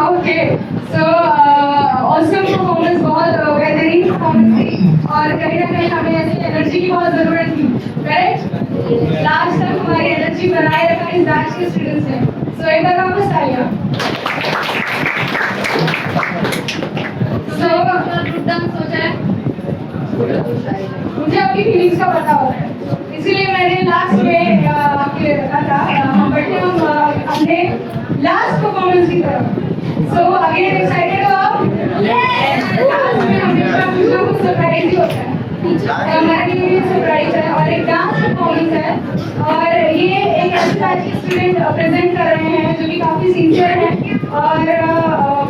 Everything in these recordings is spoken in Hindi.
ओके सो ऑसम परफॉर्मेंस, बहुत बेहतरीन परफॉर्मेंस थी और कहीं ना कहीं हमें ऐसी एनर्जी की बहुत ज़रूरत थी, करेक्ट? लास्ट तक हमारी एनर्जी बनाए रखा इस बैच के स्टूडेंट्स ने, सो एक बार वापस आइए। सो ग्रुप डांस सोचा है, मुझे अपनी फीलिंग्स का पता होता है, इसीलिए मैंने लास्ट में आपके रखा था, हम बढ़ते हम अपने लास्ट परफॉर्मेंस की तरफ। सो अगेन एक्साइटेड हो आप? लास्ट में हमेशा कुछ ना कुछ सरप्राइज ही होता है, हमारे लिए भी सरप्राइज है और एक डांस परफॉर्मेंस है और ये एक ऐसे बैच के स्टूडेंट प्रेजेंट कर रहे हैं जो कि काफ़ी सिंसियर हैं और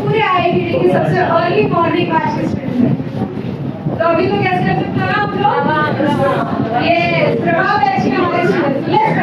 पूरे IIT के सबसे अर्ली मॉर्निंग बैच के स्टूडेंट हैं। तो अभी तो कैसे लग सकता है आप लोग? ये प्रभाव है अच्छी हमारे स्टूडेंट्स, लेट्स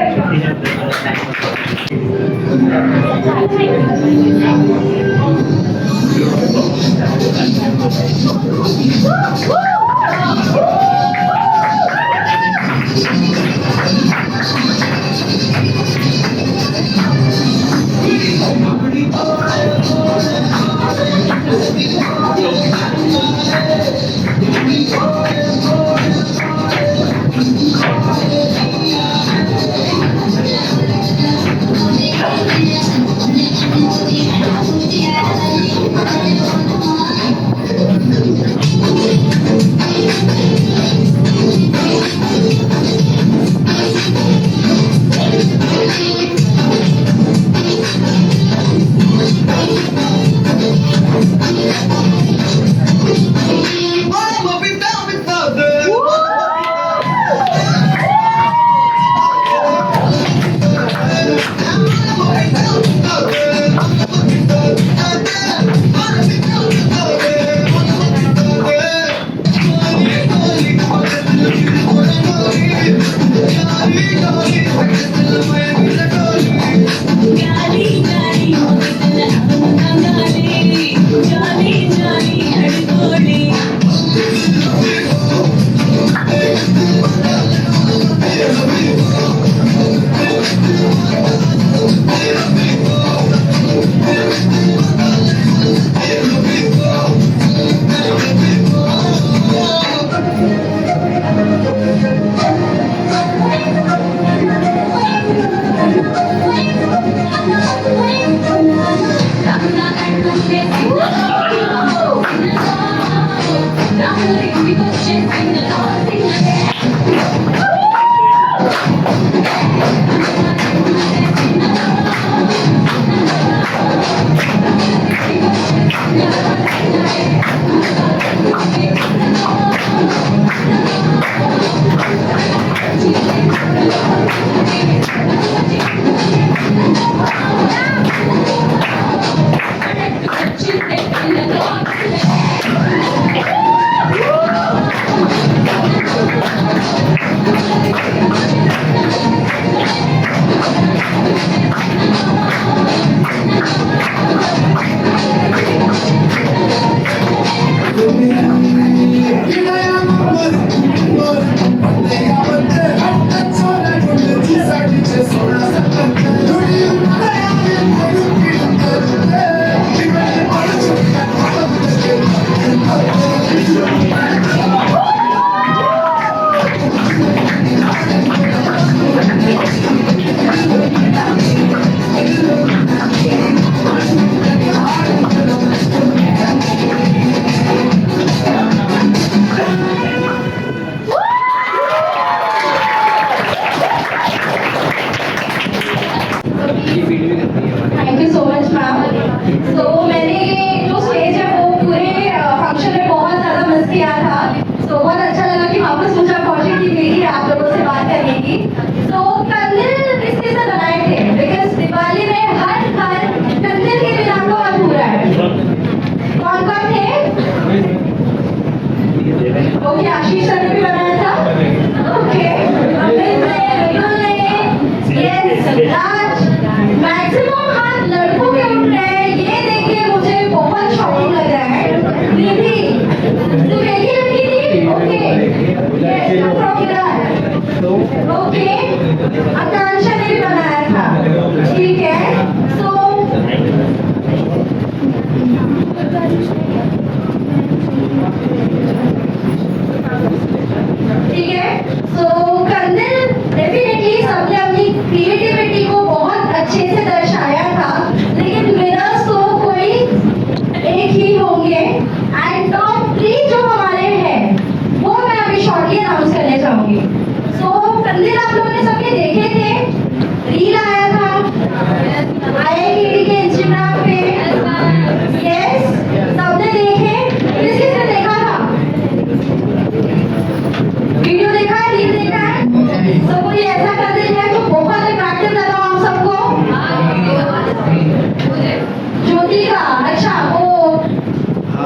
अच्छा वो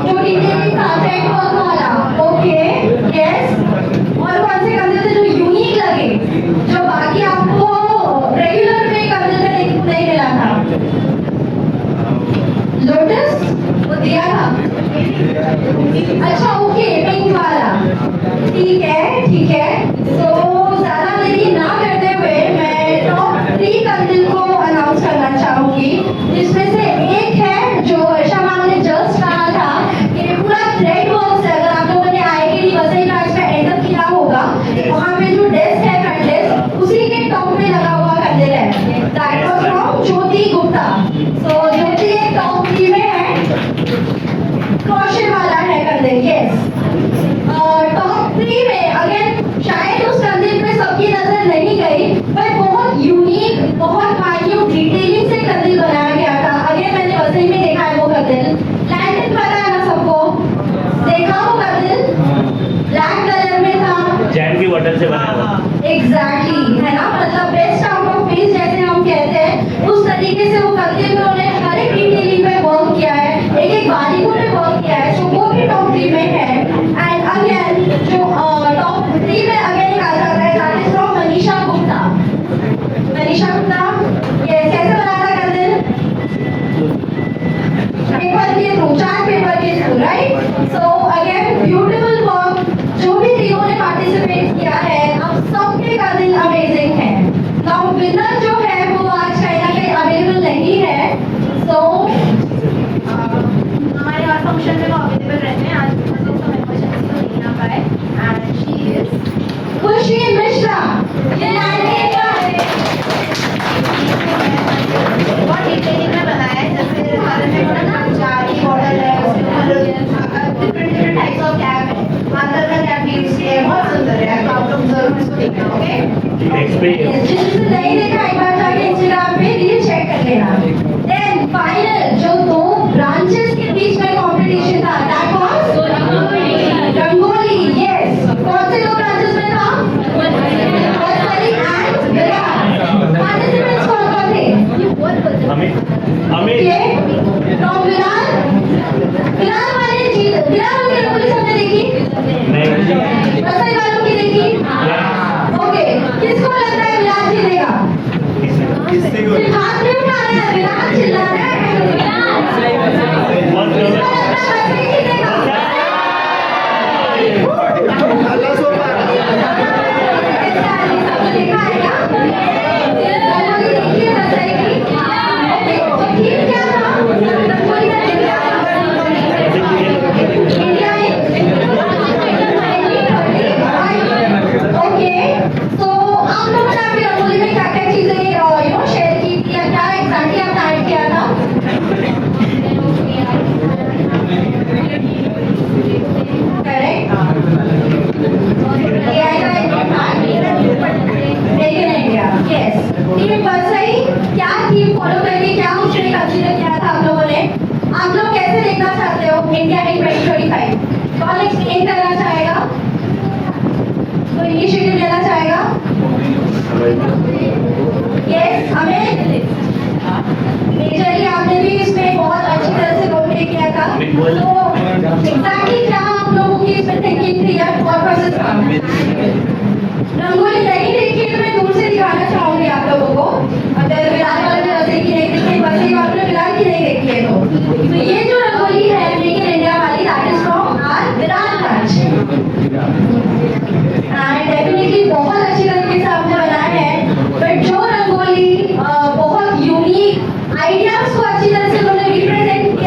जो डिटेलिंग था थ्रेड वर्क वाला, ओके यस। और कौन से कंधे थे जो यूनिक लगे, जो बाकी आपको रेगुलर में कंधे पे नहीं मिला था? लोटस वो दिया था। अच्छा ओके, पिंक वाला, ठीक है ठीक है। तो ज्यादा देरी ना करते हुए मैं टॉप 3 कंदिल को अनाउंस करना चाहूंगी, जिसमें से एक है जो वर्षा मैम ने जस्ट कहा था कि पूरा थ्रेड वर्क से, अगर आप लोगों ने आईआईटी वसई ब्रांच में एंटर किया होगा, वहाँ पे जो डेस्क है फ्रंट डेस्क, उसी के टॉप में लगा हुआ कंदिल है। दैट वाज फ्रॉम ज्योति गुप्ता। सो ज्योति एक टॉप 3 में है, क्रोशे वाला है कंदिल, यस। टॉप 3 में अगेन शायद उस कंदिल पे सबकी नजर नहीं गई, पर बहुत यूनिक, बहुत माइन्यूट डिटेलिंग से कंदिल बनाया गया था। अगेन मैंने वसई में देखा है वो कंदिल। लैंटर्न पता है ना सबको, देखा वो कंदिल ब्लैक कलर में था, जैम की बोतल से बना हुआ। एग्जैक्टली है ना, मतलब बेस्ट आउट ऑफ फेस जैसे हम कहते हैं, उस तरीके से वो कंदिल में उन्होंने हर एक डिटेलिंग पे वर्क किया है, एक एक बारीकों पे वर्क किया है। सो वो भी टॉप 3 में है। एंड अगेन जो टॉप 3 में अगेन एक आ जाता है, that is from Manisha Gupta. Manisha Gupta ये कैसे बना था कंदिल? पेपर के थ्रू, चार्ट पेपर के through, right? So again beautiful work, जो भी तीनों ने पार्टिसिपेट किया है, अब सबके कंदिल अमेजिंग है। नाउ विनर जो है वो आज कहीं ना कहीं अवेलेबल नहीं है। सो हमारे और फंक्शन में वो अवेलेबल रहते हैं। आज मतलब सब इमरजेंसी तो नहीं आ पाए। एंड शी इज खुशी मिश्रा, ये लाइनें का बहुत डिटेलिंग में बनाया है। जैसे हमारे में बड़ा ना जारी मॉडल है, उसमें डिफरेंट टाइप्स ऑफ कैप है, अंदर का कैप यूज किया है, बहुत सुंदर है। तो आप लोग जरूर इसको देखना, ओके? एक्सपीरियंस जिसने नहीं देखा एक बार जाके इंस्टाग्राम पे रील चेक कर लेना। देन फाइनल जो 2 ब्रांचेस के बीच में कंपटीशन था, दैट वाज रंगोली, यस। कौन से 2 ब्रांचेस में था? वसई एंड विरार। पार्टिसिपेंट्स कौन थे? हमें ये फ्रॉम विरार, विरार वाले जीत, विरार वाली रंगोली सबने देखी? नहीं वसई वालों की देखी? ओके, किसको लगता है विरार जीतेगा? सिर्फ हाथ नहीं उठा रहे हैं, विराट चिल्ला रहे हैं। बहुत किसको लगता है वसई जीतेगा? सबने देखा है क्या? रंगोली देखी है वसई की? ओके, तो थीम क्या था? रंगोली का थीम क्या था? India okay. तो आप लोगों ने अपनी रंगोली में क्या क्या चीजें शेयर की थी, या क्या एग्जैक्टली आपने ऐड किया था? करेक्ट, AI का एक था, लेकिन इंडिया, यस। टीम वसई क्या थीम फॉलो करके क्या उसने कंसीडर किया था आप लोगों ने? आप लोग कैसे देखना चाहते हो इंडिया इन 2025? कौन एक्सप्लेन करना चाहेगा? कोई इनिशिएटिव लेना चाहेगा? यस, हमें मेजरली आपने भी इसमें बहुत अच्छी तरह से रोल प्ले किया था। तो एग्जैक्टली क्या आप लोगों की इसमें थिंकिंग थी या थॉट प्रोसेस था? रंगोली नहीं देखी तो मैं दूर से दिखाना चाहूंगी आप लोगों को। अगर विरार वालों ने वसई की नहीं देखी, वसई वालों ने विरार की नहीं देखी है तो ये जो रंगोली है मेक इन इंडिया वाली, that is from our Virar branch. And definitely बहुत अच्छी तरीके से आपने बनाया है, बट जो रंगोली बहुत यूनिक आइडियाज को अच्छी तरह से उन्होंने रिप्रेजेंट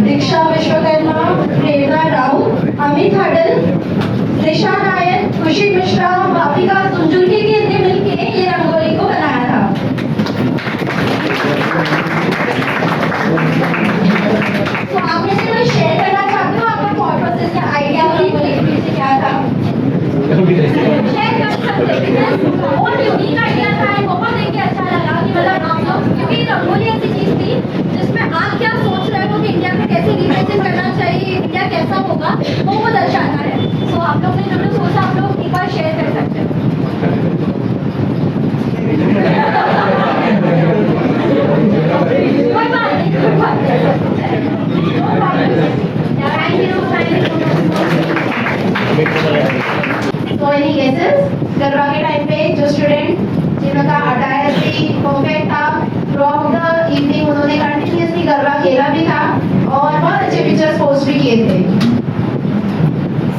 दीक्षा विश्वकर्मा, प्रेरणा राउत, अमित हडल, दिशा नायक, खुशी मिश्रा, भाविका सुंजुर्गी की ने मिलके ये रंगोली को बनाया था। तो आप में से कोई शेयर करना चाहते हो आपका थॉट प्रोसेस या आइडिया रंगोली के पीछे क्या था? शेयर कर सकते हैं। बहुत यूनिक आइडिया था, बहुत देख के अच्छा लगा कि मतलब आप लोग, क्योंकि रंगोली ऐसी चीज थी जिसमें आप क्या सोच रहे हो कि इंडिया में कैसे रिप्रेजेंट करना चाहिए, इंडिया कैसा होगा वो दर्शाता है। तो आप लोग ने जो जो सोचा आप लोग एक बार शेयर कर सकते हैं। कोई बात नहीं, कोई बात नहीं। So any guesses? गरबा के टाइम पे जो स्टूडेंट जिनका अटायर भी परफेक्ट था, थ्रूआउट द इवनिंग उन्होंने कंटिन्यूअसली गरबा खेला भी था और बहुत अच्छे पिक्चर्स पोस्ट भी किए थे।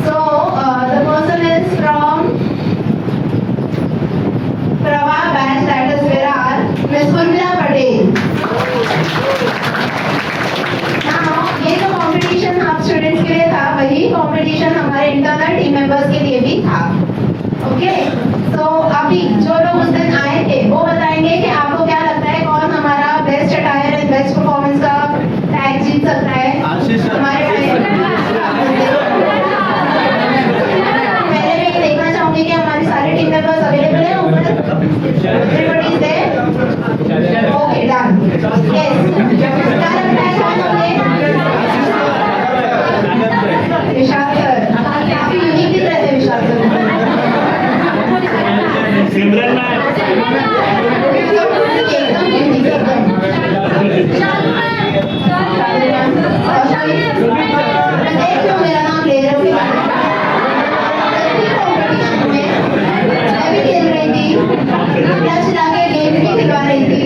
So the person is from Prava batch, that is Virar, Miss Urmila Patel. Now ये जो कंपटीशन आप स्टूडेंट्स के लिए था, वही कंपटीशन हमारे इंटरनल टीम मेंबर्स के लिए भी था। ओके, तो अभी जो लोग उस दिन आए थे वो बताएंगे कि आपको क्या लगता है कौन हमारा best attire and best performance का टैग जीत सकता है। हमारे पहले मैं ये देखना चाहूंगी कि हमारी सारी टीम मेंबर्स अवेलेबल है ऊपर। Everybody is there? Okay, done. Yes, क्या लगता है कौन होंगे? विशाल सर, काफी यूनिक दिख रहे थे विशाल सर। सिमरन मैम, एकदम यूनिक, एकदम। देख लो मेरा नाम ले रहे हो। कंपटीशन में मैं भी खेल रही थी, टच लाके गेम भी खिलवा रही थी।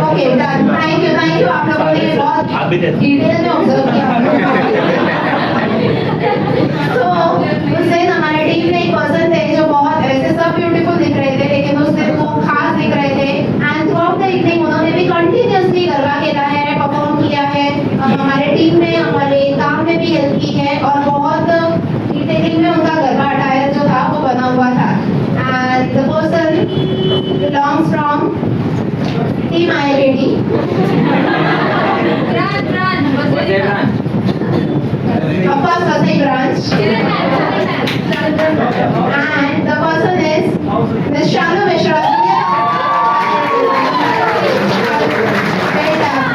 Okay, done. थैंक यू आप लोगों ने बहुत आप भी थे। डिटेल में ऑब्जर्व किया। तो उस दिन हमारे टीम में एक पर्सन थे जो बहुत वैसे सब ब्यूटीफुल दिख रहे थे, लेकिन उस दिन वो खास दिख रहे थे एंड थ्रूआउट द इवनिंग उन्होंने भी कंटिन्यूअसली गरबा खेला है, परफॉर्म किया है, हमारे टीम में हमारे काम में भी हेल्प की है और बहुत डिटेलिंग में उनका गरबा अटायर जो था वो बना हुआ था। And the person belongs from team ILD। Of course, Vasai branch. And the person is Miss Shanu Mishra. Very done.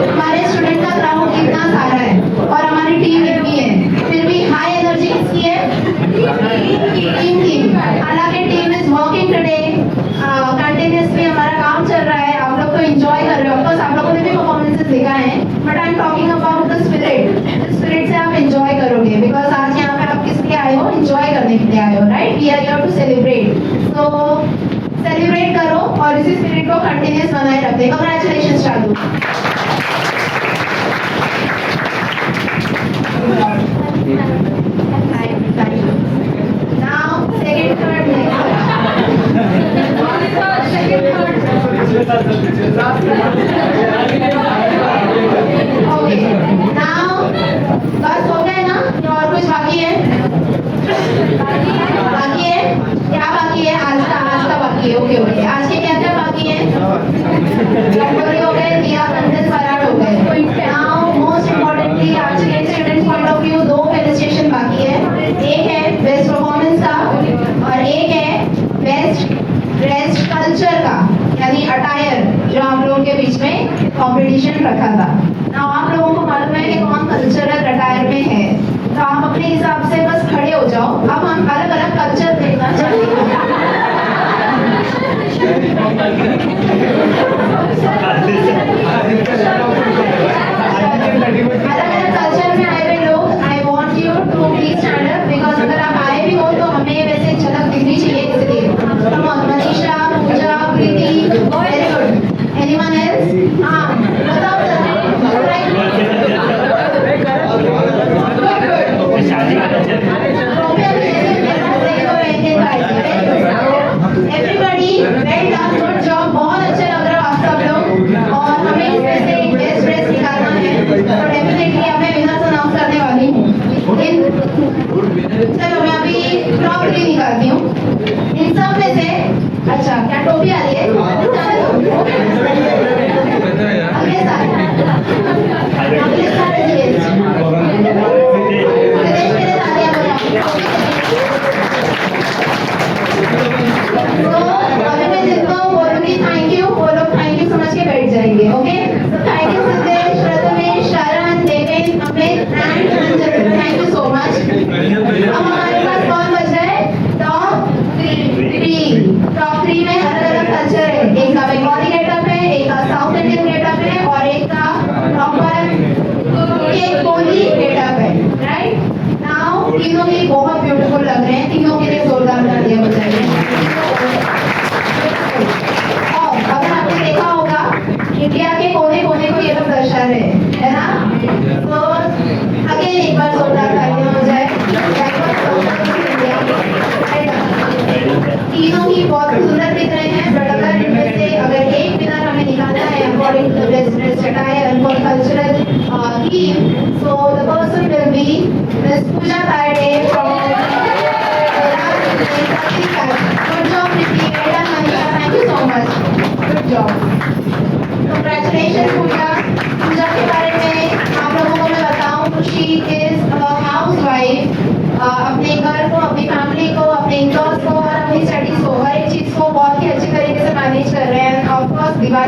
हमारे स्टूडेंट का क्राउड इतना सारा है और हमारी टीम इतनी है, फिर भी हाई एनर्जी किसकी है? टीम की। हालांकि team is working today, continuously हमारा काम चल रहा है, आप लोग तो एंजॉय कर रहे हो। ऑफ कोर्स आप लोगों ने भी परफॉर्मेंसेस दिखा है, but I am talking about the spirit. Spirit से आप एंजॉय करोगे बिकॉज आज यहाँ पे आप किस लिए आए हो? एंजॉय करने के लिए आए हो, right? We are here to celebrate. तो सेलिब्रेट करो और इसी स्पिरिट को कंटिन्यूअस बनाए रखते। Congratulations Shalu. Now, second, third, okay. Now, बस हो गए ना? या और कुछ बाकी है? बाकी है? क्या बाकी है? आज का बाकी है। ओके, आज के क्या क्या बाकी है? रंगोली हो गए, दिया,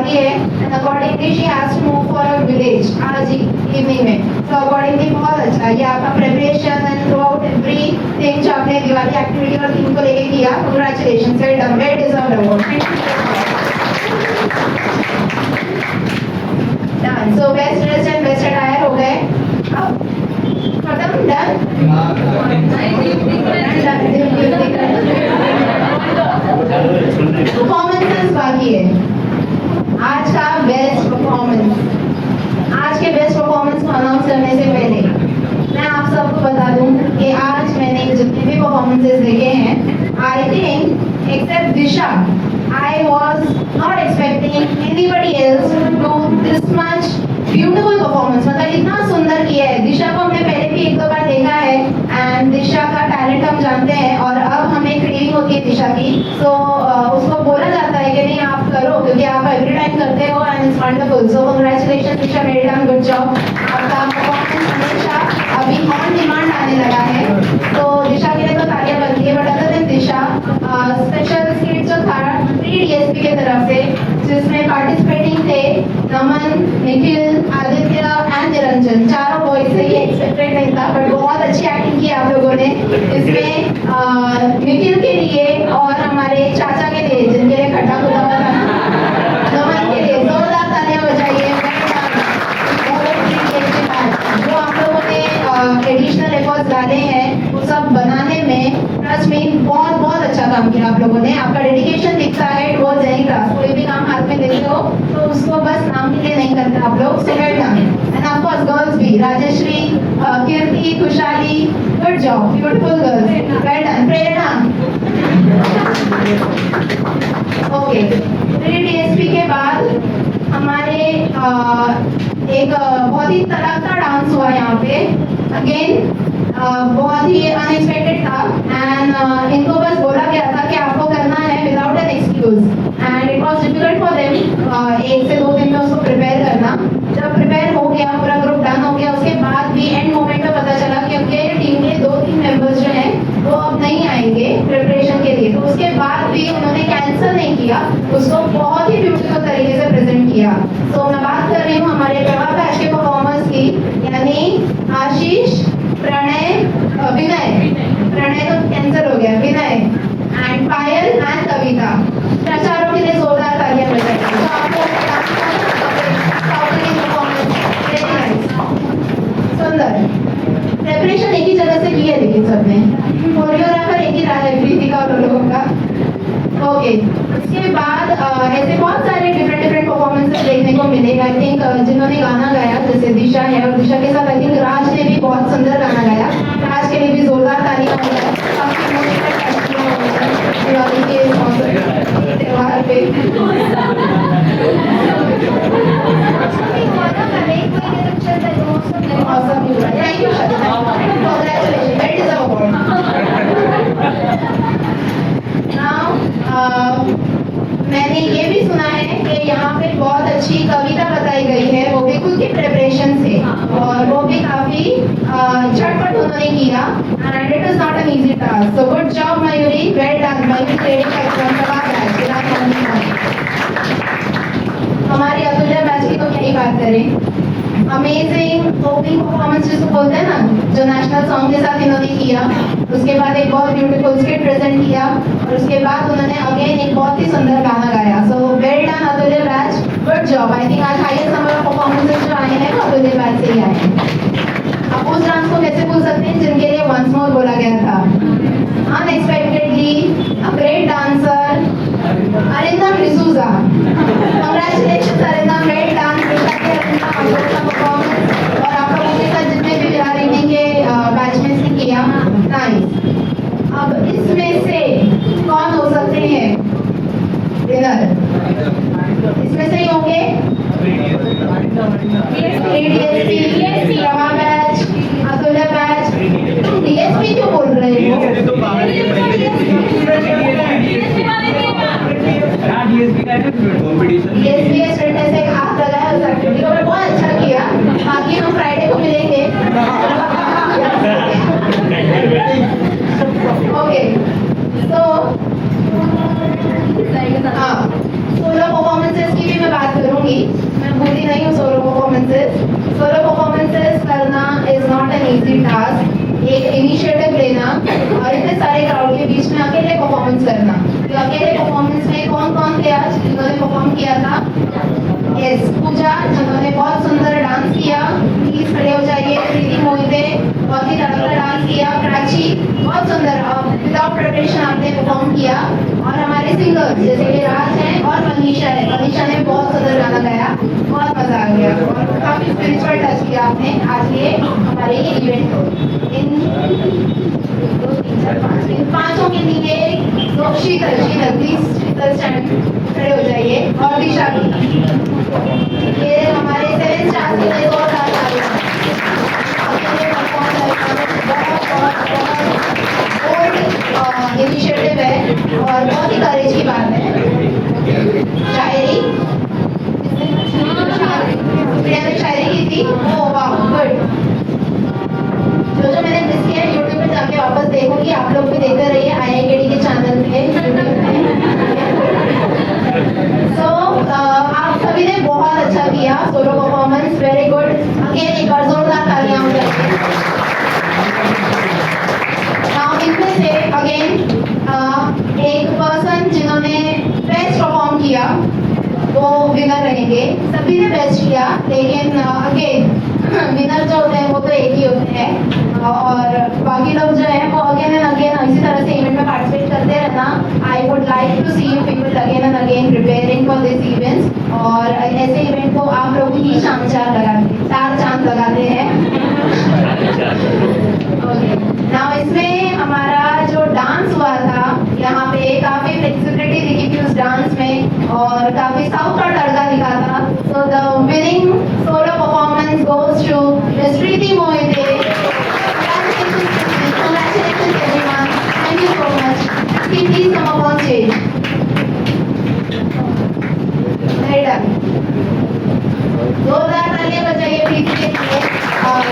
बाकी है and accordingly she has to move for a village आज इवनिंग में। तो अकॉर्डिंगली बहुत अच्छा है ये आपका preparation and throughout everything जो आपने दिवाली एक्टिविटी और थीम को लेके किया। Congratulations, well done, well deserved award. Done. So best dress and best attire हो गए। अब खत्म, डन। परफॉर्मेंसेस बाकी है। आज का बेस्ट परफॉर्मेंस, आज के बेस्ट परफॉर्मेंस को अनाउंस करने से पहले मैं आप सबको बता दूं कि आज मैंने जितने भी परफॉर्मेंसेस देखे हैं, I think except Disha, I was not expecting anybody else to do this much beautiful performance. मतलब इतना सुंदर किया है। दिशा को हमने पहले भी एक दो बार देखा है एंड दिशा का टैलेंट हम जानते हैं और अब हमें क्रेविंग होती है दिशा की। तो उसको बोला जाता है कि नहीं आप करो क्योंकि आप एवरी टाइम करते हो and it's wonderful. So congratulation Disha, well done, good job. आपका परफॉर्मेंस हमेशा अभी ऑन डिमांड आने लगा है तो दिशा के लिए तो तालियां बनती है। But other than Disha, special skit जो था 3DSP के तरफ से जिसमें पार्टिसिपेटिंग थे नमन, निखिल, आदित्य एंड निरंजन, चारों बॉयज से ये एक्सपेक्टेड नहीं था बट बहुत अच्छी एक्टिंग की आप लोगों ने इसमें। निखिल के लिए और हमारे चाचा के लिए जिनके लिए खट्टा खुदा हुआ था, नमन के लिए जोरदार तालियां बजाइए। जो आप लोगों ने एडिशनल एफर्ट्स डाले हैं वो सब बनाने में ट्रस्ट में बहुत बहुत अच्छा काम किया आप लोगों ने। आपका डेडिकेशन दिखता है टुवर्ड्स एनी टास्क। कोई भी काम हाथ में लेते हो तो उसको बस नाम के लिए नहीं करते आप लोग। So well done. And of course girls भी, Rajshri, Kirti, Khushhali, good job, beautiful girls, well done. Prerna, okay. 3DSP के बाद हमारे एक बहुत ही तड़कता डांस हुआ यहाँ पे। अगेन बहुत ही अनएक्सपेक्टेड था एंड इनको बस बोला गया था कि आपको करना है without an excuse and it was difficult for them 1 से 2 दिन में उसको प्रिपेयर करना। जब प्रिपेयर हो गया, पूरा ग्रुप डन हो गया, उसके बाद भी एंड मोमेंट में पता चला कि उनके टीम के 2-3 मेंबर्स जो हैं वो अब नहीं आएंगे प्रिपरेशन के लिए। तो उसके बाद भी उन्होंने कैंसिल नहीं किया, उसको बहुत ही ब्यूटीफुल तरीके से प्रेजेंट किया। तो मैं बात कर रही हूँ हमारे प्रभा बैच के परफॉर्मेंस की, यानी आशीष, प्रणय, विनय, प्रणय तो कैंसिल हो गया, विनय एंड पायल एंड कविता, चारों के लिए जोरदार तालियां बजाइए। तो आपको सुंदर प्रेपरेशन एक ही जगह से की है लेकिन सबने, कोरियोग्राफर एक ही रहा है प्रीतिका और लोगों का। ओके, इसके बाद ऐसे बहुत सारे डिफरेंट परफॉर्मेंसेस देखने को मिले। आई थिंक जिन्होंने गाना गाया जैसे दिशा है और दिशा के साथ आई थिंक राज ने भी बहुत सुंदर गाना गाया। राज के लिए भी जोरदार तालियां हो जाए। दिवाली के त्योहार पे awesome, thank you Shadina, congratulations, that is our award. Now मैंने ये भी सुना है कि यहाँ पे बहुत अच्छी कविता बताई गई है, वो भी खुद की प्रिपरेशन से और वो भी काफी झटपट उन्होंने किया and it is not an easy task. So good job Mayuri, well done. Mayuri training हमारी अतुल्य बैच की तो क्या ही बात करें। अमेजिंग ओपनिंग परफॉर्मेंस जिसको बोलते हैं ना, जो नेशनल सॉन्ग के साथ इन्होंने किया। उसके बाद एक बहुत ब्यूटीफुल स्किट प्रेजेंट किया और उसके बाद उन्होंने अगेन एक बहुत ही सुंदर गाना गाया। सो वेल डन अतुल्य batch, good job. I think आज हाईएस्ट नंबर ऑफ परफॉर्मेंसेस जो आए हैं वो अतुल्य बैच से ही आए हैं। अब उस डांस को कैसे भूल सकते हैं जिनके लिए वंस मोर बोला गया था। Unexpectedly a great dancer Arindam D'Souza, congratulations Arindam, well done. और आप लोगों के साथ जितने भी विरार के बैचमेट्स ने किया, नाइस। अब इसमें से कौन हो सकते हैं विनर? इसमें से ही होंगे प्रभा बैच, अतुल्य बैच। डीएसपी क्यों बोल रहे हो? डीएसपी के स्टूडेंट से हाथ लगाया उस एक्टिविटी को, बहुत अच्छा किया। इजी टास्क, एक इनिशिएटिव लेना और इतने सारे क्राउड के बीच में अकेले परफॉर्मेंस करना। तो अकेले परफॉर्मेंस में कौन कौन थे आज जिन्होंने परफॉर्म किया था? यस, पूजा जिन्होंने बहुत सुंदर डांस किया, प्लीज खड़े हो जाइए। प्रीति मोहिते बहुत ही तगड़ा डांस किया। प्राची बहुत सुंदर विदाउट प्रिपरेशन आपने परफॉर्म किया। और हमारे सिंगर्स जैसे कि राज हैं और मनीषा है, मनीषा ने बहुत सुंदर गाना गाया, बहुत मजा आ गया और काफी स्पिरिचुअल टच किया आपने आज ये हमारे इवेंट को। इन 2, 3, 4, 5 इन पांचों के लिए तो शीतल प्लीज शीतल स्टैंड खड़े हो जाइए। और दिशा भी, ये हमारे 7 स्टार्स के लिए और इनिशिएटिव है और बहुत ही करेज की बात है। शायरी प्रिया ने शायरी की थी, ओह वाह गुड। जो मैंने मिस किया यूट्यूब पे जाके वापस देखूंगी, आप लोग भी देखते रहिए IIKD के चैनल पे। सो आप सभी ने बहुत अच्छा किया, solo performance very good. Again एक बार जोरदार तालियां हो जाएगी। नाउ इनमें से अगेन एक पर्सन जिन्होंने बेस्ट परफॉर्म किया वो विनर रहेंगे। सभी ने बेस्ट किया, लेकिन अगेन विनर जो होते हैं वो तो एक ही होते हैं और बाकी लोग जो है वो अगेन एंड अगेन इसी तरह से इवेंट में पार्टिसिपेट करते रहना। I would like to see you people again and again preparing for this events. और ऐसे इवेंट को आप लोग ही शाम 4 चांद लगाते हैं। नाउ इसमें हमारा जो डांस हुआ था यहाँ पे काफी फ्लेक्सिबिलिटी दिखी थी उस डांस में और काफी साउथ का तड़का दिखा था। So the winning solo performance goes to miss Preeti Mohite. Congratulations everyone. Thank you so much. Please come up on stage. Very done. जोरदार तालियां बजाइए प्रीति के लिए। और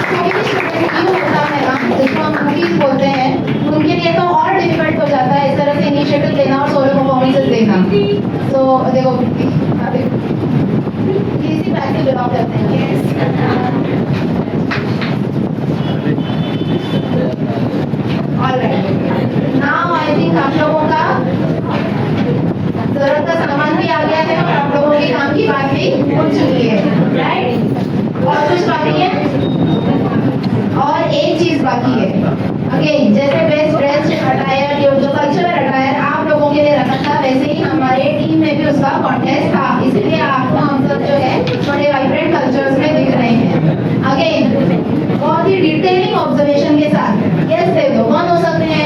कोई भी स्टूडेंट क्यों होता है ना जिसको हम मूवीज बोलते हैं, उनके लिए तो और डिफिकल्ट हो जाता है इस तरह से इनिशिएटिव लेना और सोलो परफॉर्मेंसेस देना। तो देखो इसी बैच से बिलोंग करते हैं। ऑलराइट, नाउ आई थिंक आप लोगों का जरूरत का सामान भी आ गया है और आप लोगों के काम की बात भी हो चुकी है, राइट? और कुछ बाकी है और एक चीज बाकी है। अगेन जैसे बेस्ट ड्रेस अटायर जो कल्चरल अटायर आप लोगों के लिए रखा था, वैसे ही हमारे टीम में भी उसका कॉन्टेस्ट था, इसलिए आपको हम सब जो है बड़े वाइब्रेंट कल्चर्स में दिख रहे हैं। अगेन बहुत ही डिटेलिंग ऑब्जर्वेशन के साथ यस दे दो। कौन हो सकते हैं?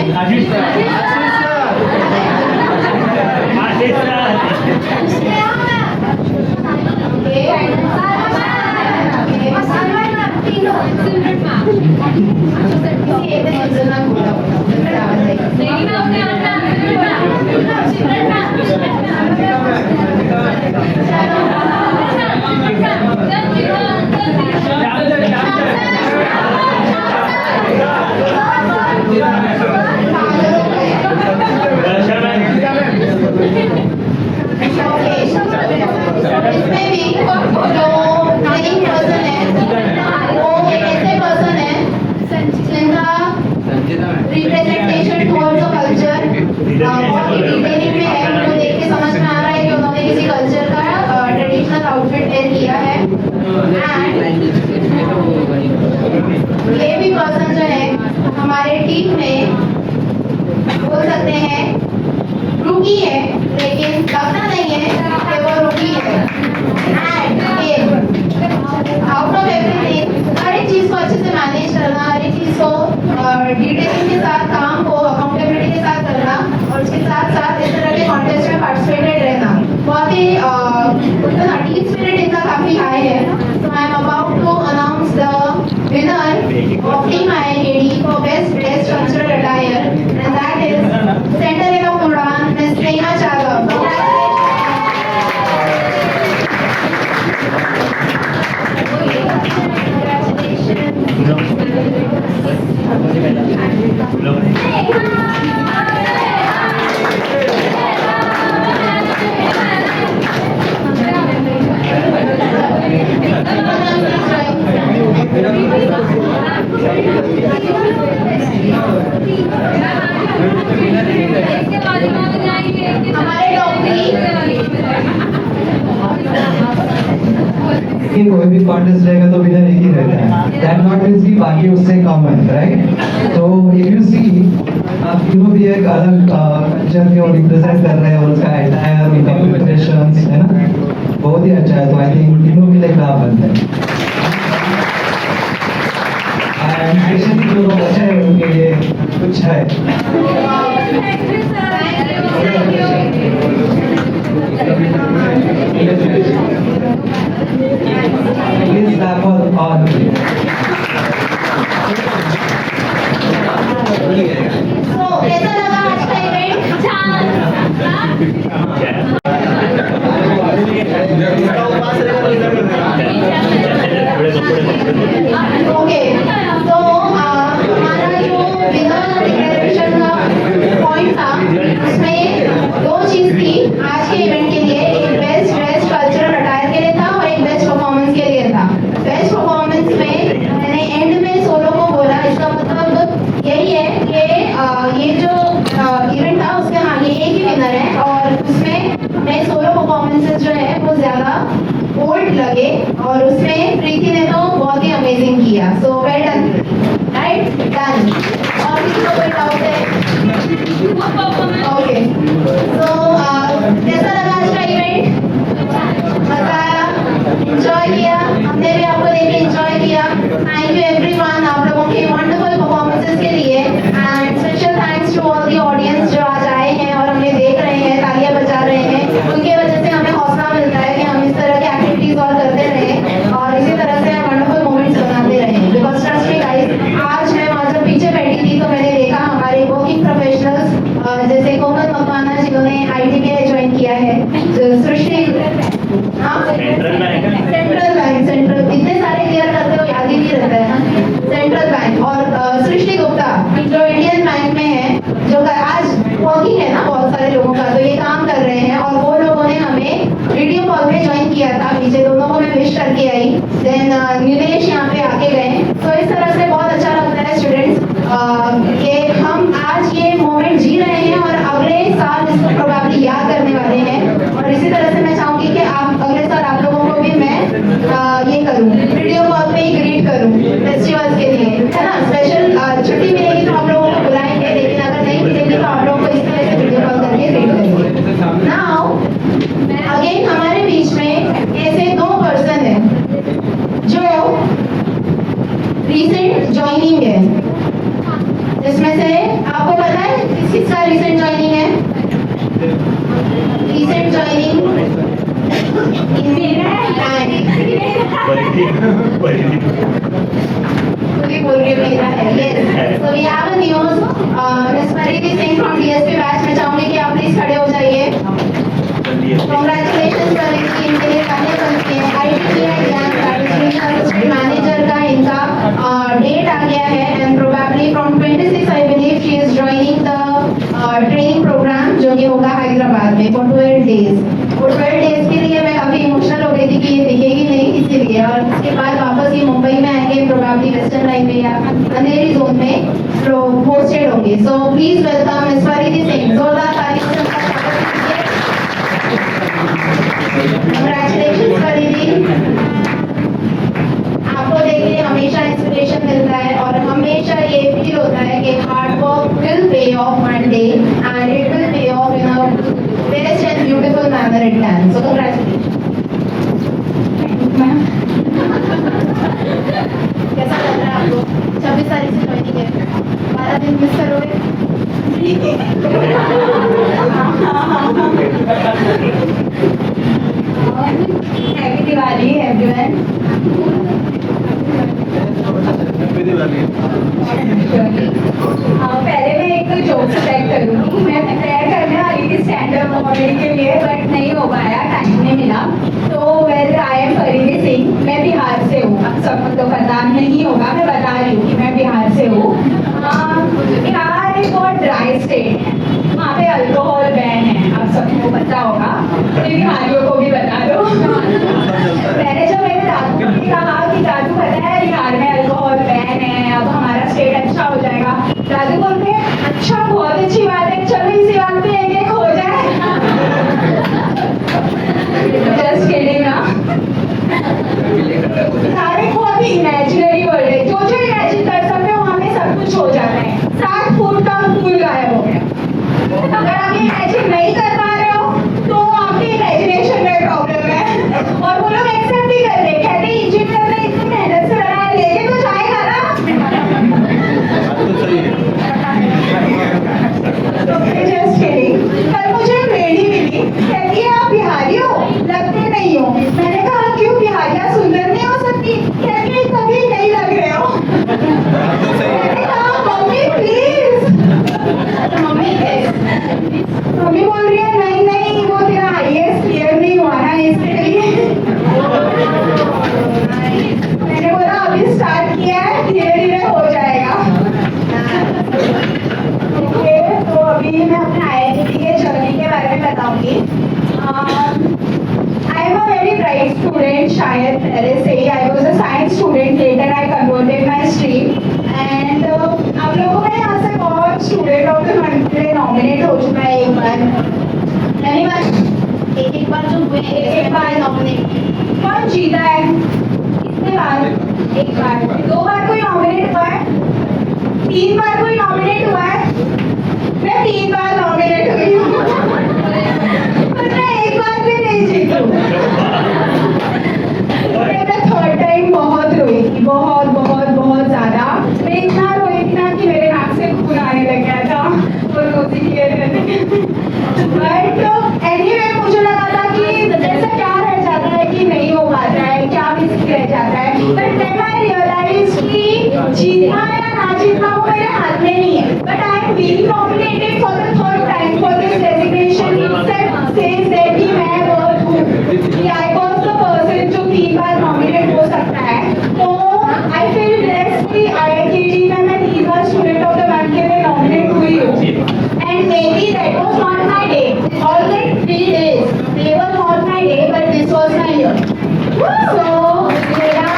इसमें भी जो ट्रेनिंग पर्सन है वो एक ऐसे पर्सन है जिनका कि कोई भी कॉन्टेस्ट रहेगा तो विनर एक ही रहता है, दैट नॉट मींस कि बाकी उससे कम है, राइट? तो इफ यू सी आप तीनों भी एक अलग कल्चर को रिप्रेजेंट कर रहे हैं, उसका एटायर, उनका प्रिपरेशंस, है ना, बहुत ही अच्छा है। तो आई थिंक तीनों मिले काम बनते हैं, एंड स्पेशली जो लोग अच्छे हैं उनके लिए कुछ है। Please clap for all. तो कैसा लगा आज का इवेंट? ओके, तो हमारा जो विनर डिक्लेरेशन का पॉइंट था उसमें दो चीज थी आज के इवेंट के लिए, एक बेस्ट ड्रेस कल्चरल अटायर के लिए था और एक बेस्ट परफॉर्मेंस के लिए था। बेस्ट परफॉर्मेंस में मैंने एंड में सोलो को बोला, इसका मतलब यही है कि ये जो इवेंट था उसमें हाँ ये एक ही विनर है और उसमें मेरे सोलो परफॉर्मेंसेस जो है वो ज्यादा बोल्ड लगे और उसमें प्रीति ने तो बहुत ही अमेजिंग किया। सो वेल डन, राइट, डन। और किसी को कोई डाउट है? ओके, तो कैसा लगा आज का इवेंट? मजा आया? एंजॉय किया? हमने भी आपको देख के एंजॉय किया। थैंक यू एवरीवन आप लोगों के वंडरफुल परफॉर्मेंसेस के लिए, and special thanks to all the audience जो आज आए हैं और हमें देख रहे हैं, तालियां बजा रहे हैं। उनके वजह से हमें हौसला मिलता है कि हम इस तरह के एक्टिविटीज और करते रहें और इसी तरह से वंडरफुल मोमेंट्स बनाते रहें। बिकॉज ट्रस्ट मी गाइस, आज मैं वहाँ जब पीछे बैठी थी तो मैंने देखा हमारे वर्किंग प्रोफेशनल्स जैसे कोमल मकवाना जिन्होंने ITBI ज्वाइन किया है, सृष्टि, हाँ सेंट्रल बैंक, सेंट्रल, इतने सारे क्लियर करते हो याद ही नहीं रहता है ना, सेंट्रल बैंक, और सृष्टि गुप्ता जो इंडियन बैंक में है, जो आज वर्किंग है ना बहुत सारे लोगों का, तो ये काम कर रहे हैं और वो लोगों ने हमें वीडियो कॉल में ज्वाइन किया था। पीछे दोनों को मैं विश करके आई, देन निलेश यहाँ पे आके गए। तो इस तरह से बहुत अच्छा लगता है स्टूडेंट्स कि हम आज ये मोमेंट जी रहे हैं और अगले साल इसको प्रोबेबली याद करने वाले हैं। और इसी तरह से मैं चाहूंगी कि आप अगले साल आप लोगों को भी मैं ये करूँ, वीडियो कॉल पे ही ग्रीट करूँ फेस्टिवल्स के लिए, है ना। स्पेशल छुट्टी मिलेगी तो आप लोगों को बुलाएंगे, लेकिन अगर नहीं मिलेगी तो आप लोगों को इस तरह से वीडियो कॉल करके ग्रीट करेंगे। नाउ अगेन हमारे बीच में ऐसे दो पर्सन हैं जो रीसेंट ज्वाइनिंग है, जिसमें से आपको पता है किसका रीसेंट ज्वाइनिंग है? रीसेंट ज्वाइनिंग बोल रही मेरा है। Yes, so we have a news, miss Paridhi Singh from DSP batch. मैं चाहूंगी कि आप प्लीज खड़े हो जाइए। कांग्रेचुलेशंस परिधि, इनके लिए गाने बनते हैं। ITBI असिस्टेंट मैनेजर का इनका डेट आ गया है and probably from 26 I believe she is joining the training programme जो कि होगा हैदराबाद में फॉर 12 डेज। वो 12 डेज के लिए मैं काफी इमोशनल हो गई थी कि ये दिखेगी नहीं इसीलिए, और उसके बाद वापस ये मुंबई में आएंगे प्रोबेबली वेस्टर्न लाइन में या अंधेरी जोन में पोस्टेड होंगे। So please welcome miss Paridhi Singh. जोरदार तालियों से उनका स्वागत कीजिए। कांग्रेचुलेशंस परिधि, आपको देख के हमेशा इंस्पिरेशन मिलता है और हमेशा ये फील होता है कि hard work will pay of one day and it will pay of in a best and beautiful manner it can. So congratulations. कैसा लग रहा है आपको? 26 तारीख से ज्वाइनिंग है, 12 दिन मिस करोगे? Happy Diwali everyone. पहले मैं एक जोक सेलेक्ट करूँगी। मैं प्रिपेयर करने वाली थी स्टैंड अप कॉमेडी के लिए, बट नहीं हो पाया, टाइम नहीं मिला। तो वेल, आई एम परिधि सिंह, मैं बिहार से हूँ। अब सबको तो पता नहीं होगा, मैं बता रही हूँ कि मैं बिहार से हूँ। बिहार एक बहुत ड्राई स्टेट है, वहाँ पे अल्कोहल बैन है, आप सबको पता होगा, बिहारियों को भी बता दो। मैंने जब मेरे दादू ने कहा कि दादू पता है बिहार में अल्कोहल बैन है, अब हमारा स्टेट अच्छा हो जाएगा, दादू बोलते हैं अच्छा बहुत अच्छी बात है, चलो इसी बात पे एक हो जाए। जस्ट किडिंग ना। But then I realized कि जीतना या ना जीतना वो मेरे हाथ में नहीं है. But I am being nominated for the third time for this designation. Itself says that कि मैं worth हूँ. कि I was the person जो 3 बार nominate हो सकता है. तो I feel blessed कि IITD में मैं 3 बार student of the month के लिए nominate हुई हूँ. And maybe that was not my day. All the 3 days, they were not my day, but this was my year. So मेरा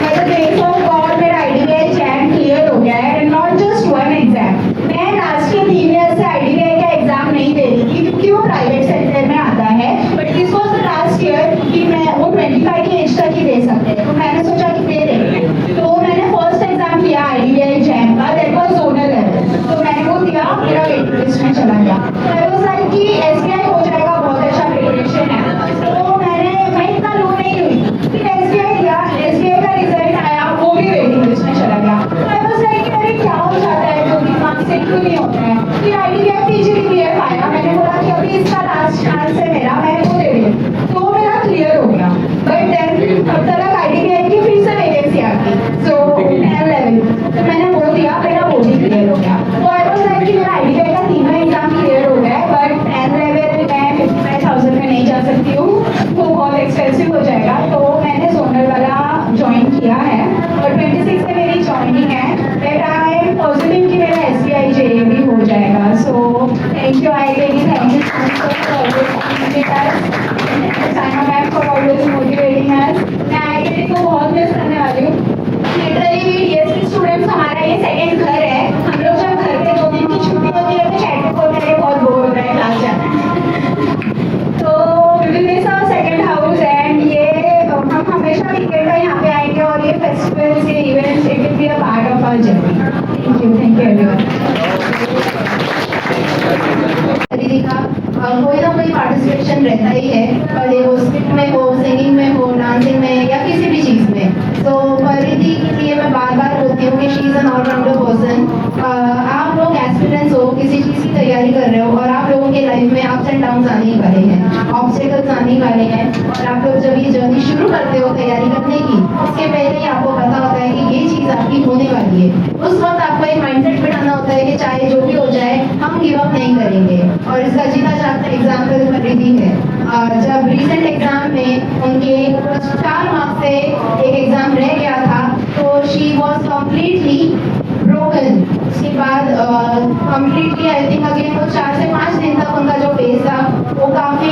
by the grace of God मेरा IDBI exam clear हो गया है, and not just one exam. मैं लास्ट के 3 ईयर से IDBI का एग्जाम नहीं दे रही थी क्योंकि वो प्राइवेट सेक्टर में आता है. But this was the last year कि मैं वो 25 की एज तक ही दे सकते हैं. तो मैंने सोचा कि दे देंगे. तो मैंने फर्स्ट एग्जाम किया IDBI एग्जाम का, दैट वाज जोनल लेवल. तो मैंने वो दिया, मेरा वेटिंग लिस्ट में चला गया. तो आई वाज लाइक कि SBI हो जाएगा, बहुत अच्छा प्रिपरेशन है. तो मैं इतना लो नहीं हुई. फिर SBI दिया, SBI का रिजल्ट आया, वो भी वेटिंग लिस्ट में चला गया. तो आई वाज लाइक अरे क्या हो जाता है, जो दिमाग से क्यों नहीं होता है. फिर IDBI PGDBF आया, मैंने बोला कि अभी इसका लास्ट चांस है मेरा, मैंने वो दे दिया. तो वो मेरा क्लियर हो गया. बट देन तब तक IDBI की फिर से वैकेंसी आ गई. सो 10 लेवल तो मैंने वो दिया, मेरा वो भी क्लियर हो गया. तो आई वाज लाइक कि मेरा IDBI का तीनों एग्जाम क्लियर हो गया है. बट 10 लेवल मैं 55,000 में नहीं जा सकती हूँ, वो बहुत एक्सपेंसिव हो जाएगा. तो मैंने जोनल वाला ज्वाइन किया है और 26 से मेरी ज्वाइनिंग है. बट आई एम पॉजिटिव कि मेरा SBI JA भी हो जाएगा. सो thank you IITD, thank you Saima ma'am for always motivating अस. मैं IITD को बहुत मिस करने वाली हूँ. लिटरली DSP स्टूडेंट्स हमारा ये सेकंड घर है. हम लोग जब घर पे 2 दिन की छुट्टी होती है तो चैट पे बोलते हैं बहुत बोर हो रहा है क्लास जाना. तो we will miss our second house and ये हम हमेशा वीकेंड पे यहाँ पे आएंगे और ये फेस्टिवल्स, ये events, it will be a part of our journey. Thank you everyone. दीदी का कोई ना कोई पार्टिसिपेशन रहता ही है, भले वो स्किट में हो, सिंगिंग में हो, डांसिंग में या किसी भी चीज़ में. तो परिधि के लिए मैं बार बार बोलती हूँ कि she is an allrounder person. आप लोग एस्पिरेंट्स हो, किसी चीज़ की तैयारी कर रहे हो और आप लोगों के लाइफ में अप्स एंड डाउन्स आने ही वाले हैं, ऑब्स्टेकल्स आने ही वाले हैं. और आप लोग जब ये जर्नी शुरू करते हो तैयारी करने की, उसके पहले ही आपको पता होता है कि ये चीज़ आपकी होने वाली है. उस वक्त आपको एक माइंडसेट बिठाना होता है कि चाहे जो भी हो जाए हम गिव अप नहीं करेंगे. और इसका जीता जागता एग्जाम्पल परिधि है. जब रिसेंट एग्जाम में उनके 4 मार्क्स से एक एग्जाम रह गया था तो शी वॉज कम्प्लीटली ब्रोकन. उसके बाद कम्प्लीटली आई थिंक अगेन वो 4 से 5 दिन तक उनका जो फेस था वो काफ़ी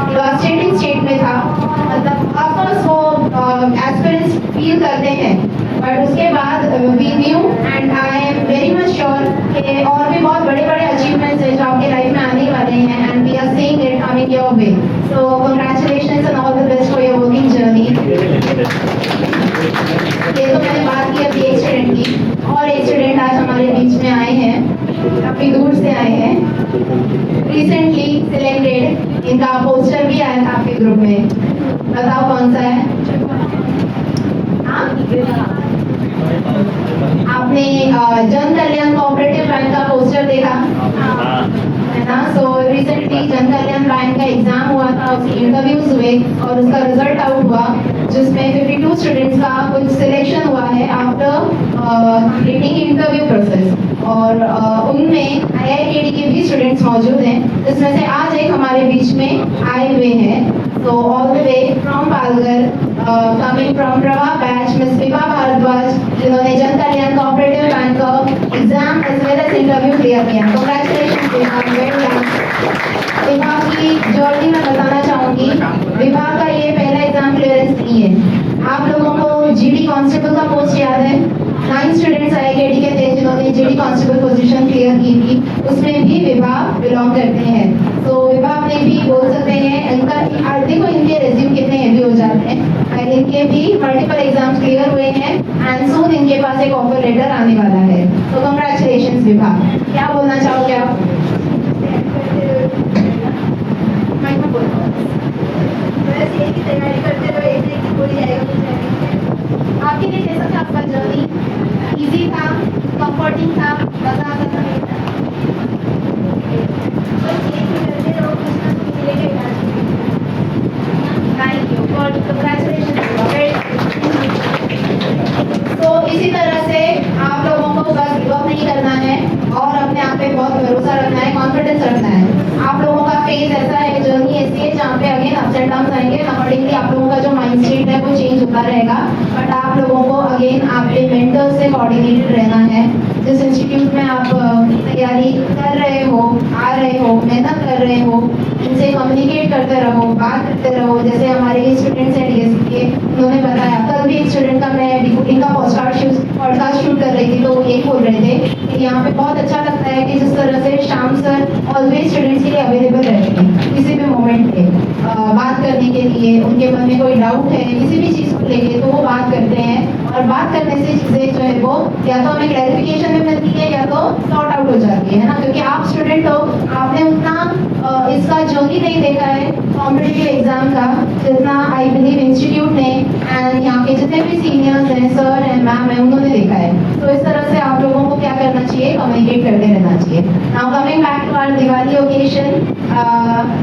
डिवास्टेटिंग स्टेट में था. मतलब ऑफकोर्स वो एस्पिरेंट्स फील करते हैं. बट उसके बाद we knew and I am very much sure कि और भी बहुत बड़े बड़े अचीवमेंट्स हैं जो आपके लाइफ में आने वाले हैं and we are seeing it coming your way. So congratulations and all the best for your working journey. ये तो मैंने बात की अभी एक स्टूडेंट की, और एक स्टूडेंट आज हमारे बीच में आए हैं, काफ़ी दूर से आए हैं, रिसेंटली सिलेक्टेड. इनका पोस्टर भी आया था आपके ग्रुप में. बताओ कौन सा है. आपने जन कल्याण कोऑपरेटिव बैंक का पोस्टर देखा है ना. सो रिसेंटली जन कल्याण बैंक का एग्जाम हुआ था, उसके इंटरव्यूज हुए और उसका रिजल्ट आउट हुआ जिसमें 52 स्टूडेंट्स का कुछ सिलेक्शन हुआ है आफ्टर कंप्लीटिंग इंटरव्यू प्रोसेस. और उनमें IITD के भी स्टूडेंट्स मौजूद हैं, जिसमें से आज एक हमारे बीच में आए हुए हैं. So all the way from Palghar, coming from Prava batch, Miss Viva Bharadwaj, जिन्होंने जन कल्याण कोऑपरेटिव बैंक का exam as well as interview clear किया. Congratulations Vibha, well done. Vibha की जर्नी मैं बताना चाहूँगी. विभा का ये पहला एग्जाम क्लियरेंस नहीं है. आप लोगों को GD कांस्टेबल का पोस्ट याद है. 9 स्टूडेंट्स IITD के थे जिन्होंने GD कांस्टेबल पोजीशन क्लियर की थी. उसमें भी विभा बिलोंग करते हैं. तो विभा अपने भी बोल सकते हैं. इनका देखो इनके रेज्यूम कितने हेवी हो जाते हैं. इनके भी मल्टीपल एग्जाम्स क्लियर हुए हैं एंड सून इनके पास एक ऑफर लेटर आने वाला है. तो कंग्रेचुलेशंस विभा. क्या बोलना चाहोगे आप. तैयारी करते हुए एक आपके लिए कैसा था आपका जर्नी. इजी था, कंफर्टिंग था, मजा आता था. Thank you. God, congratulations. रखना है, कॉन्फिडेंस रखना है। आप लोगों का फेज ऐसा है, जर्नी ऐसी है जहाँ पे अगेन अप्स एंड डाउन आएंगे, अकॉर्डिंगली आप लोगों का जो माइंड सेट है वो चेंज होता रहेगा। बट आप लोगों को अगेन आपके मेंटर्स से कोऑर्डिनेटेड रहना है। जिस इंस्टीट्यूट में आप तैयारी कर रहे हो, आ रहे हो, मेहनत कर रहे हो, इनसे कम्युनिकेट करते रहो, बात करते रहो। जैसे हमारे स्टूडेंट्स हैं डीएससी के, उन्होंने बताया, कल भी एक स्टूडेंट का मैं इनका पॉडकास्ट शूट कर रही थी, तो वो यही बोल रहे थे कि यहाँ पे बहुत अच्छा लगता है कि जिस तरह से श्याम सर ऑलवेज स्टूडेंट्स के लिए अवेलेबल रहते हैं, किसी भी मोमेंट पे बात करने के लिए। उनके मन में कोई डाउट है किसी भी चीज़ को लेके तो वो बात करते हैं, और बात करने से चीज़ें जो है वो या तो हमें क्लैरिफिकेशन में मिलती है या तो सॉर्ट आउट हो जाती है ना। क्योंकि आप स्टूडेंट हो, आपने उतना इसका जर्नी नहीं देखा है कॉम्पिटिटिव एग्जाम का, जितना आई बिलीव इंस्टीट्यूट ने एंड यहाँ के जितने भी सीनियर्स हैं, सर हैं, मैम हैं, उन्होंने देखा है। तो इस तरह से आप लोगों को क्या करना चाहिए, कम्युनिकेट करते रहना चाहिए। Now coming back to our Diwali occasion,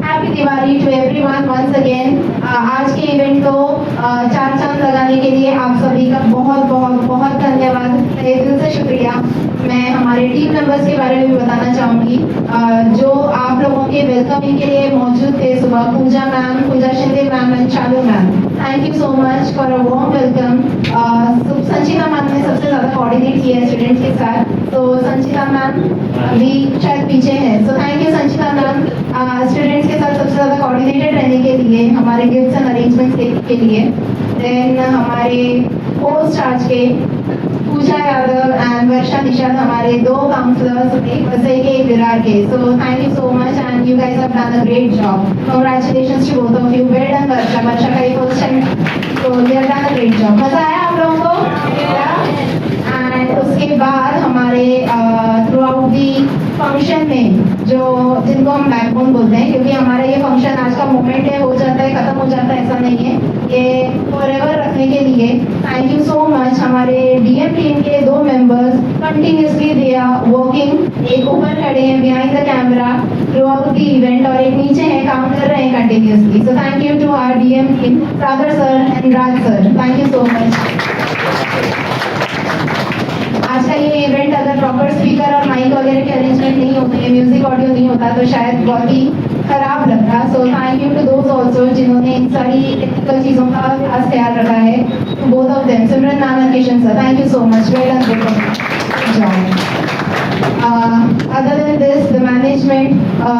happy Diwali to everyone once again. आज के इवेंट को चार चांद लगाने के लिए आप सभी का बहुत बहुत बहुत धन्यवाद, तहे दिल से शुक्रिया। मैं हमारे टीम मेंबर्स के बारे में भी बताना चाहूँगी जो आप लोगों के वेलकमिंग के लिए मौजूद थे सुबह। Pooja Shinde ma'am and Shalu ma'am, thank you so much for a warm welcome. Sanchita ma'am ने सबसे ज़्यादा कोऑर्डिनेट किया है स्टूडेंट्स के साथ, तो संचिता मैम अभी शायद पीछे है, so thank you Sanchita ma'am students के साथ सबसे ज़्यादा कोऑर्डिनेटेड रहने के लिए, हमारे गिफ्ट्स एंड अरेंजमेंट्स के लिए। देन हमारे होस्ट आज के पूजा यादव एंड वर्षा निषाद, हमारे दो काउंसलर्स, एक वसई के एक विरार के। So thank you so much and you guys have done a great job. Congratulations to both of you. Well done Varsha का ये first time, so you have done a great job. मजा आया आप लोगों को? एंड उसके बाद हमारे थ्रू आउट दी फंक्शन में जिनको हम बैकबोन बोलते हैं, क्योंकि हमारा ये फंक्शन आज का मोमेंट है, हो जाता है, खत्म हो जाता है, ऐसा नहीं है, ये फॉरएवर रखने के लिए थैंक यू सो मच। हमारे डीएम टीम के दो members continuously they are working, एक ऊपर खड़े हैं behind the camera throughout the event और एक नीचे हैं, काम कर रहे हैं continuously. So thank you to our DM team, Sagar sir and Raj sir, thank you so much. आज का ये इवेंट अगर प्रॉपर स्पीकर और माइक वगैरह के अरेंजमेंट नहीं होते, म्यूजिक ऑडियो नहीं होता, तो शायद बहुत ही खराब लगता। So thank you to those also जिन्होंने इन सारी टेक्निकल चीज़ों का खास ख्याल रखा है, both of them, Simran ma'am and Kishan sir, thank you so much, well done. Other than this, the management,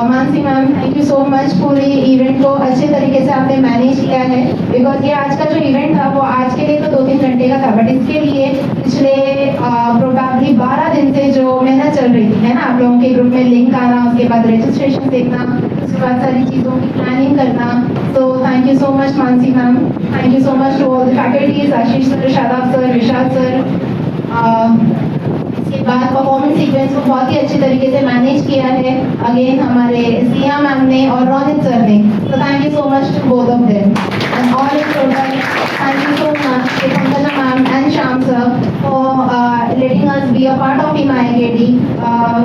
Mansi ma'am, thank you so much, पूरी इवेंट को अच्छे तरीके से आपने मैनेज किया है। बिकॉज ये आज का जो इवेंट था वो आज के लिए तो 2-3 घंटे का था, बट इसके लिए पिछले प्रोबेबली 12 दिन से जो मेहनत चल रही थी, है ना, आप लोगों के ग्रुप में लिंक आना, उसके बाद रजिस्ट्रेशन देखना, उसके बाद सारी चीज़ों की प्लानिंग करना। तो thank you so much Mansi ma'am, thank you so much to all the faculties, Ashish sir, Shadab sir, Vishal sir. इसके बाद परफॉर्मेंस सीक्वेंस को बहुत ही अच्छे तरीके से मैनेज किया है अगेन हमारे सिया मैम ने और रोनित सर ने। तो thank you so much to both of them and all in total thank you so much to Pankaja ma'am and Shyam sir for letting us be a part of IIKT।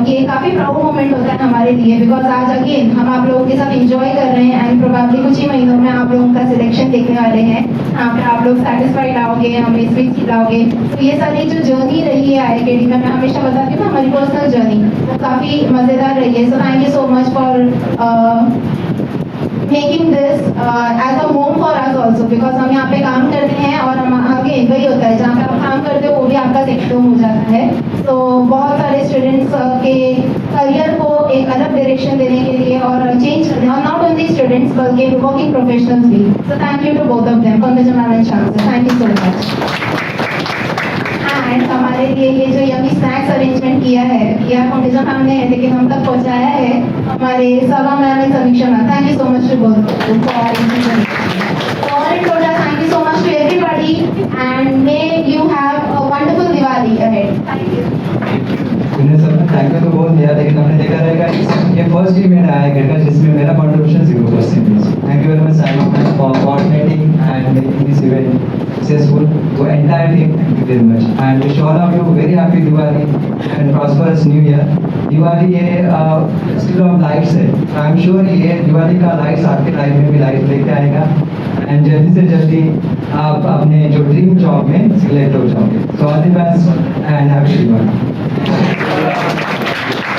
ये काफ़ी प्राउड मोमेंट होता है हमारे लिए, बिकॉज आज अगेन हम आप लोगों के साथ एंजॉय कर रहे हैं एंड प्रोबेबली कुछ ही महीनों में आप लोगों का सिलेक्शन देखने वाले हैं, यहाँ पे आप लोग सेटिस्फाइड आओगे, हमें स्वीट खिलाओगे। तो ये सारी जो जर्नी रही है IIKT में, मैं हमेशा बताती हूँ ना, हमारी पर्सनल जर्नी वो काफ़ी मज़ेदार रही है। So thank you so much for making this as a home for us also, because हम यहाँ पे काम करते हैं और हम आगे वही होता है, जहाँ पे आप काम करते हो वो भी आपका सेक्टर हो जाता है। तो बहुत सारे स्टूडेंट्स के करियर को एक अलग डायरेक्शन देने के लिए और चेंज करने, और नॉट ओनली स्टूडेंट्स बल्कि वर्किंग प्रोफेशनल्स भी। So thank you to both of them, Pankaja ma'am and Shyam sir, thank you so much. And हमारे लिए ये जो यमी स्नैक्स अरेंजमेंट किया है, किया पंकजा मैम ने है, लेकिन हम तक पहुँचाया है हमारे Sava ma'am and Samiksha ma'am, thank you so much to both for arranging. All in total, thank you so much to everybody and may you have a wonderful Diwali ahead. Thank you. इन्हें सब थैंक यू तो बोल दिया, लेकिन हमने देखा रहेगा ये फर्स्ट इवेंट आया करके जिसमें मेरा contribution 0%। Thank you very much Simon for coordinating and making this event successful. तो entire team thank you very much and wish all of you very happy Diwali and prosperous new year. Diwali ये फेस्टिवल ऑफ लाइट्स है, आई एम श्योर ये दिवाली का लाइट्स आपके लाइफ में भी लाइट लेके आएगा एंड जल्दी से जल्दी आप अपने जो ड्रीम जॉब में सिलेक्ट हो जाओगे। So all the best and happy Diwali.